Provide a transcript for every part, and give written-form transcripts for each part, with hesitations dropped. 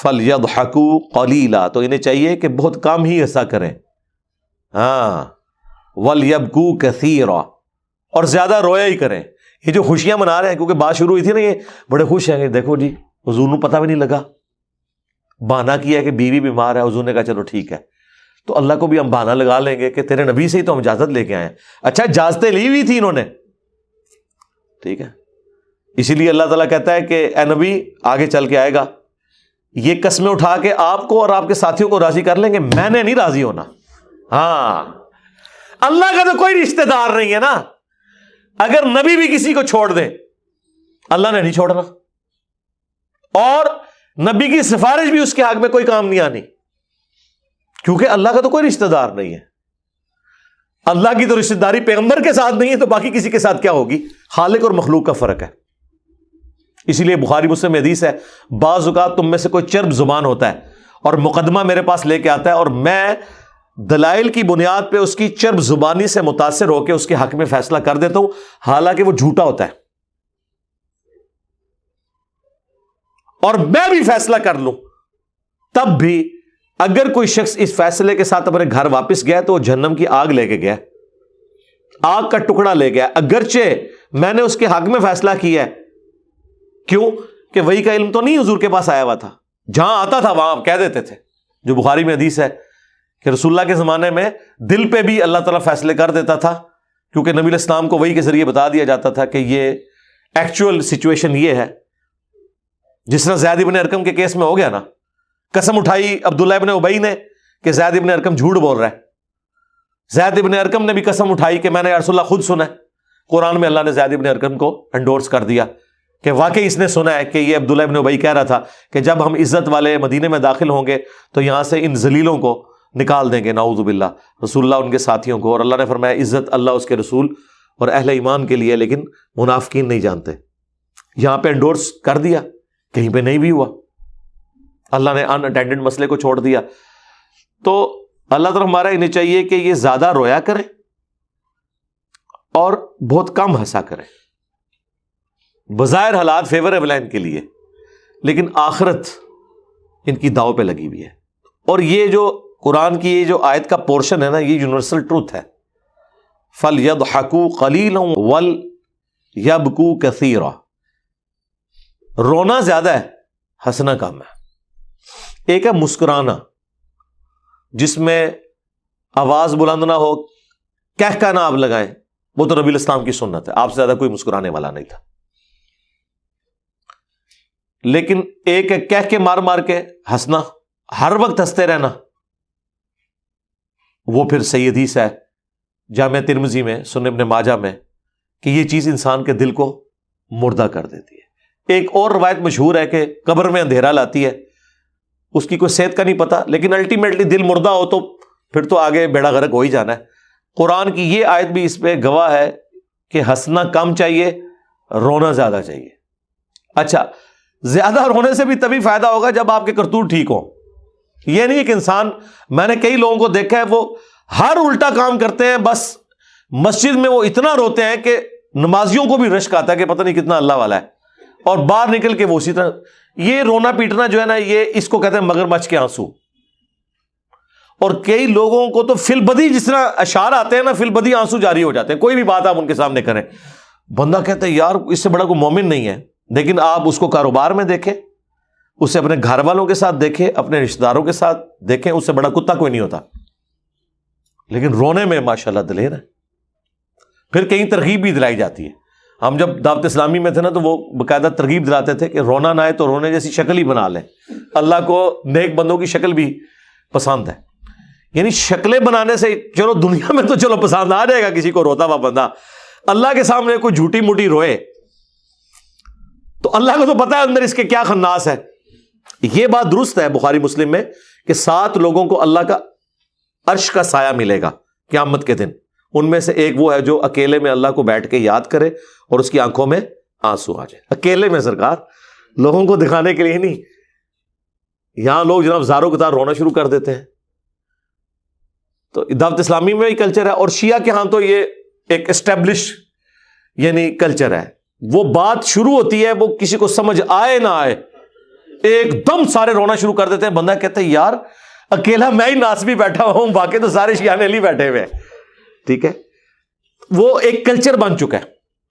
فَلْيَضْحَكُوا قَلِيلًا، تو انہیں چاہیے کہ بہت کم ہی ہنسا کریں. ہاں، وَلْيَبْكُوا كَثِيرًا، اور زیادہ رویا ہی کریں. یہ جو خوشیاں منا رہے ہیں، کیونکہ بات شروع ہوئی تھی نا، یہ بڑے خوش ہیں کہ دیکھو جی حضور کو پتہ بھی نہیں لگا، بہانہ کیا کہ بیوی بیمار ہے، حضور نے کہا چلو ٹھیک ہے، تو اللہ کو بھی ہم بہانہ لگا لیں گے کہ تیرے نبی سے ہی تو ہم اجازت لے کے آئے ہیں. اچھا اجازتیں لی ہوئی تھی انہوں نے، ٹھیک ہے. اسی لیے اللہ تعالیٰ کہتا ہے کہ اے نبی آگے چل کے آئے گا، یہ قسمیں اٹھا کے آپ کو اور آپ کے ساتھیوں کو راضی کر لیں گے، میں نے نہیں راضی ہونا. ہاں، اللہ کا تو کوئی رشتہ دار نہیں ہے نا. اگر نبی بھی کسی کو چھوڑ دے اللہ نے نہیں چھوڑنا، اور نبی کی سفارش بھی اس کے حق میں کوئی کام نہیں آنی، کیونکہ اللہ کا تو کوئی رشتہ دار نہیں ہے. اللہ کی تو رشتہ داری پیغمبر کے ساتھ نہیں ہے، تو باقی کسی کے ساتھ کیا ہوگی؟ خالق اور مخلوق کا فرق ہے. اسی لیے بخاری مسلم میں حدیث ہے، بعض اوقات تم میں سے کوئی چرب زبان ہوتا ہے اور مقدمہ میرے پاس لے کے آتا ہے، اور میں دلائل کی بنیاد پہ اس کی چرب زبانی سے متاثر ہو کے اس کے حق میں فیصلہ کر دیتا ہوں، حالانکہ وہ جھوٹا ہوتا ہے، اور میں بھی فیصلہ کر لوں، تب بھی اگر کوئی شخص اس فیصلے کے ساتھ اپنے گھر واپس گیا تو وہ جہنم کی آگ لے کے گیا، آگ کا ٹکڑا لے گیا، اگرچہ میں نے اس کے حق میں فیصلہ کیا ہے. کیوں کہ وحی کا علم تو نہیں حضور کے پاس آیا ہوا تھا، جہاں آتا تھا وہاں کہہ دیتے تھے. جو بخاری میں حدیث ہے کہ رسول اللہ کے زمانے میں دل پہ بھی اللہ تعالیٰ فیصلے کر دیتا تھا، کیونکہ نبی علیہ السلام کو وحی کے ذریعے بتا دیا جاتا تھا کہ یہ ایکچوئل سچویشن یہ ہے. جس طرح زید ابن ارقم کے کیس میں ہو گیا نا، قسم اٹھائی عبداللہ ابن ابی نے کہ زید ابن ارقم جھوٹ بول رہا ہے. زید ابن ارقم نے بھی قسم اٹھائی کہ میں نے یا رسول اللہ خود سنا ہے. قرآن میں اللہ نے زید ابن ارقم کو انڈورس کر دیا کہ واقعی اس نے سنا ہے کہ یہ عبداللہ ابن ابی کہہ رہا تھا کہ جب ہم عزت والے مدینے میں داخل ہوں گے تو یہاں سے ان ذلیلوں کو نکال دیں گے، نعوذ باللہ، رسول اللہ ان کے ساتھیوں کو. اور اللہ نے فرمایا عزت اللہ اس کے رسول اور اہل ایمان کے لیے، لیکن منافقین نہیں جانتے. یہاں پہ انڈورس کر دیا، کہیں پہ نہیں بھی ہوا، اللہ نے ان اٹینڈنٹ مسئلے کو چھوڑ دیا. تو اللہ تعالیٰ ہمارا انہیں چاہیے کہ یہ زیادہ رویا کرے اور بہت کم ہنسا کرے. بظاہر حالات فیوریبل ہیں ان کے لیے، لیکن آخرت ان کی داؤ پہ لگی ہوئی ہے. اور یہ جو قرآن کی یہ جو آیت کا پورشن ہے نا، یہ یونیورسل ٹروتھ ہے. فَلْيَضْحَكُوا قَلِيلًا وَلْيَبْكُوا كَثِيرًا. رونا زیادہ ہے، ہنسنا کم ہے. ایک ہے مسکرانا، جس میں آواز بلند نہ ہو، کہہ نہ آپ لگائیں، وہ تو نبی الاسلام کی سنت ہے، آپ سے زیادہ کوئی مسکرانے والا نہیں تھا. لیکن ایک ہے کہہ کے مار مار کے ہنسنا، ہر وقت ہنستے رہنا، وہ پھر صحیح حدیث ہے جامع ترمذی میں، سنن ابن ماجہ میں، کہ یہ چیز انسان کے دل کو مردہ کر دیتی ہے. ایک اور روایت مشہور ہے کہ قبر میں اندھیرا لاتی ہے، اس کی کوئی صحت کا نہیں پتا، لیکن الٹیمیٹلی دل مردہ ہو تو پھر تو آگے بیڑا غرق ہو ہی جانا ہے. قرآن کی یہ آیت بھی اس پہ گواہ ہے کہ ہنسنا کم چاہیے، رونا زیادہ چاہیے. اچھا، زیادہ رونے سے بھی تبھی فائدہ ہوگا جب آپ کے کرتوت ٹھیک ہوں. یہ نہیں کہ انسان، میں نے کئی لوگوں کو دیکھا ہے وہ ہر الٹا کام کرتے ہیں، بس مسجد میں وہ اتنا روتے ہیں کہ نمازیوں کو بھی رشک آتا ہے کہ پتہ نہیں کتنا اللہ والا ہے، اور باہر نکل کے وہ اسی طرح. یہ رونا پیٹنا جو ہے نا، یہ اس کو کہتے ہیں مگرمچھ کے آنسو. اور کئی لوگوں کو تو فی البدی، جس طرح اشعار آتے ہیں نا، فی البدی آنسو جاری ہو جاتے ہیں. کوئی بھی بات آپ ان کے سامنے کریں، بندہ کہتا ہے یار اس سے بڑا کوئی مومن نہیں ہے. لیکن آپ اس کو کاروبار میں دیکھیں، اسے اپنے گھر والوں کے ساتھ دیکھیں، اپنے رشتہ داروں کے ساتھ دیکھیں، اس سے بڑا کتا کوئی نہیں ہوتا، لیکن رونے میں ماشاءاللہ دلیر ہے. پھر کہیں ترغیب بھی دلائی جاتی ہے. ہم جب دعوت اسلامی میں تھے نا، تو وہ باقاعدہ ترغیب دلاتے تھے کہ رونا نہ آئے تو رونے جیسی شکل ہی بنا لیں. اللہ کو نیک بندوں کی شکل بھی پسند ہے. یعنی شکلیں بنانے سے چلو دنیا میں تو چلو پسند آ جائے گا کسی کو روتا ہوا بندہ، اللہ کے سامنے کوئی جھوٹی موٹی روئے تو اللہ کو تو پتا ہے اندر اس کے کیا خناس ہے. یہ بات درست ہے بخاری مسلم میں کہ 7 لوگوں کو اللہ کا عرش کا سایہ ملے گا قیامت کے دن. ان میں سے ایک وہ ہے جو اکیلے میں اللہ کو بیٹھ کے یاد کرے اور اس کی آنکھوں میں آنسو آ جائے. اکیلے میں سرکار، لوگوں کو دکھانے کے لیے نہیں. یہاں لوگ جناب زاروں قطار رونا شروع کر دیتے ہیں. تو دعوت اسلامی میں بھی کلچر ہے، اور شیعہ کے ہاں تو یہ ایک اسٹیبلش یعنی کلچر ہے. وہ بات شروع ہوتی ہے، وہ کسی کو سمجھ آئے نہ آئے، ایک دم سارے رونا شروع کر دیتے ہیں. بندہ کہتا ہے یار اکیلا میں ہی ناسبی بیٹھا ہوں, باقی تو سارے شیعان علی بیٹھے ہوئے ہیں. ٹھیک ہے, وہ ایک کلچر بن چکا ہے.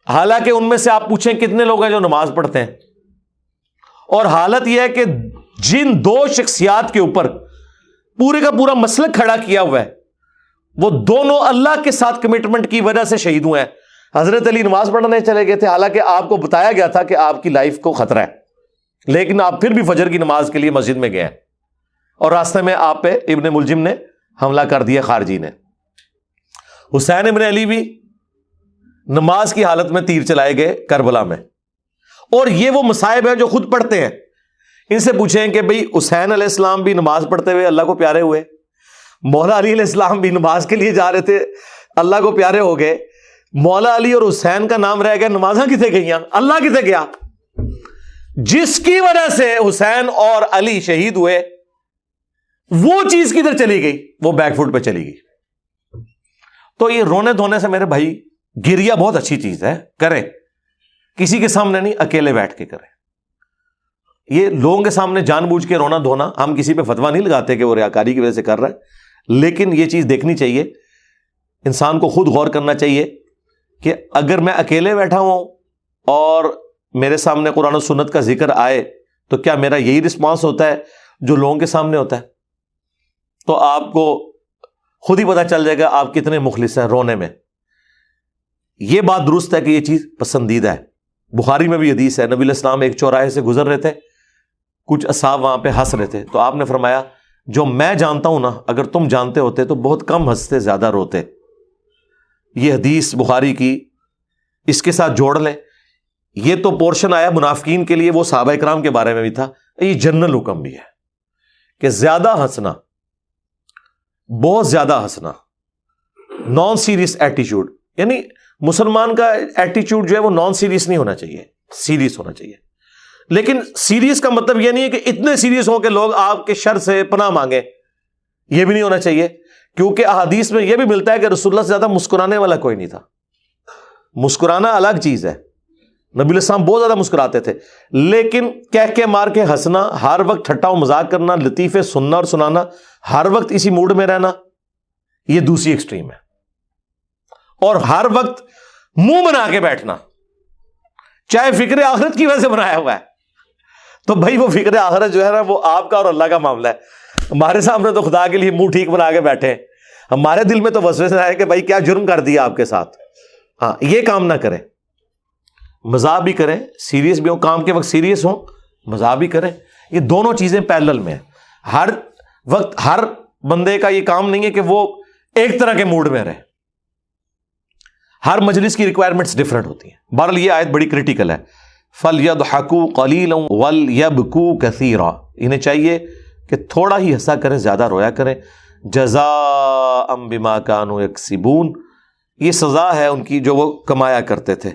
حالانکہ ان میں سے آپ پوچھیں کتنے لوگ ہیں جو نماز پڑھتے ہیں, اور حالت یہ ہے کہ جن دو شخصیات کے اوپر پورے کا پورا مسلک کھڑا کیا ہوا ہے وہ دونوں اللہ کے ساتھ کمٹمنٹ کی وجہ سے شہید ہوئے ہیں. حضرت علی نماز پڑھنے چلے گئے تھے, حالانکہ آپ کو بتایا گیا تھا کہ آپ کی لائف کو خطرہ ہے, لیکن آپ پھر بھی فجر کی نماز کے لیے مسجد میں گئے ہیں, اور راستے میں آپ پہ ابن ملجم نے حملہ کر دیا, خارجی نے. حسین ابن علی بھی نماز کی حالت میں تیر چلائے گئے کربلا میں. اور یہ وہ مصائب ہیں جو خود پڑھتے ہیں. ان سے پوچھیں کہ بھئی حسین علیہ السلام بھی نماز پڑھتے ہوئے اللہ کو پیارے ہوئے, مولا علی علیہ السلام بھی نماز کے لیے جا رہے تھے, اللہ کو پیارے ہو گئے. مولا علی اور حسین کا نام رہ گیا, نمازاں کتنے گئیاں, اللہ کتنے گیا. جس کی وجہ سے حسین اور علی شہید ہوئے وہ چیز کدھر چلی گئی, وہ بیک فوٹ پہ چلی گئی. تو یہ رونے دھونے سے میرے بھائی گریا بہت اچھی چیز ہے, کریں کسی کے سامنے نہیں, اکیلے بیٹھ کے کریں. یہ لوگوں کے سامنے جان بوجھ کے رونا دھونا, ہم کسی پہ فتویٰ نہیں لگاتے کہ وہ ریاکاری کی وجہ سے کر رہا ہے, لیکن یہ چیز دیکھنی چاہیے, انسان کو خود غور کرنا چاہیے کہ اگر میں اکیلے بیٹھا ہوں اور میرے سامنے قرآن و سنت کا ذکر آئے تو کیا میرا یہی رسپانس ہوتا ہے جو لوگوں کے سامنے ہوتا ہے؟ تو آپ کو خود ہی پتہ چل جائے گا آپ کتنے مخلص ہیں رونے میں. یہ بات درست ہے کہ یہ چیز پسندیدہ ہے. بخاری میں بھی حدیث ہے, نبی علیہ السلام ایک چوراہے سے گزر رہے تھے, کچھ اصحاب وہاں پہ ہنس رہے تھے, تو آپ نے فرمایا جو میں جانتا ہوں نا, اگر تم جانتے ہوتے تو بہت کم ہنستے زیادہ روتے. یہ حدیث بخاری کی, اس کے ساتھ جوڑ لیں. یہ تو پورشن آیا منافقین کے لیے, وہ صحابہ کرام کے بارے میں بھی تھا. یہ جنرل حکم بھی ہے کہ زیادہ ہنسنا, بہت زیادہ ہنسنا, نان سیریس ایٹیچیوڈ, یعنی مسلمان کا ایٹیچیوڈ جو ہے وہ نان سیریس نہیں ہونا چاہیے, سیریس ہونا چاہیے. لیکن سیریس کا مطلب یہ نہیں ہے کہ اتنے سیریس ہوں کہ لوگ آپ کے شر سے پناہ مانگیں, یہ بھی نہیں ہونا چاہیے, کیونکہ احادیث میں یہ بھی ملتا ہے کہ رسول اللہ سے زیادہ مسکرانے والا کوئی نہیں تھا. مسکرانا الگ چیز ہے, نبی علیہ السلام بہت زیادہ مسکراتے تھے, لیکن کہہ کے مار کے ہنسنا, ہر وقت ٹھٹا و مذاق کرنا, لطیفے سننا اور سنانا, ہر وقت اسی موڈ میں رہنا, یہ دوسری ایکسٹریم ہے. اور ہر وقت منہ بنا کے بیٹھنا, چاہے فکر آخرت کی وجہ سے بنایا ہوا ہے, تو بھائی وہ فکر آخرت جو ہے نا وہ آپ کا اور اللہ کا معاملہ ہے. ہمارے سامنے تو خدا کے لیے منہ ٹھیک بنا کے بیٹھے, ہمارے دل میں تو وسوسے آئے کہ بھائی کیا جرم کر دیا آپ کے ساتھ. ہاں, یہ کام نہ کریں, مزاح بھی کریں, سیریس بھی ہوں, کام کے وقت سیریس ہوں, مزاح بھی کریں. یہ دونوں چیزیں پیرلل میں ہیں. ہر وقت ہر بندے کا یہ کام نہیں ہے کہ وہ ایک طرح کے موڈ میں رہے, ہر مجلس کی ریکوائرمنٹس ڈفرنٹ ہوتی ہیں. بہرحال یہ آیت بڑی کریٹیکل ہے. فَلْيَضْحَكُوا قَلِيلًا وَلْيَبْكُوا كَثِيرًا, انہیں چاہیے کہ تھوڑا ہی ہنسا کریں, زیادہ رویا کریں. جَزَاءً بِمَا كَانُوا يَكْسِبُونَ, یہ سزا ہے ان کی جو وہ کمایا کرتے تھے.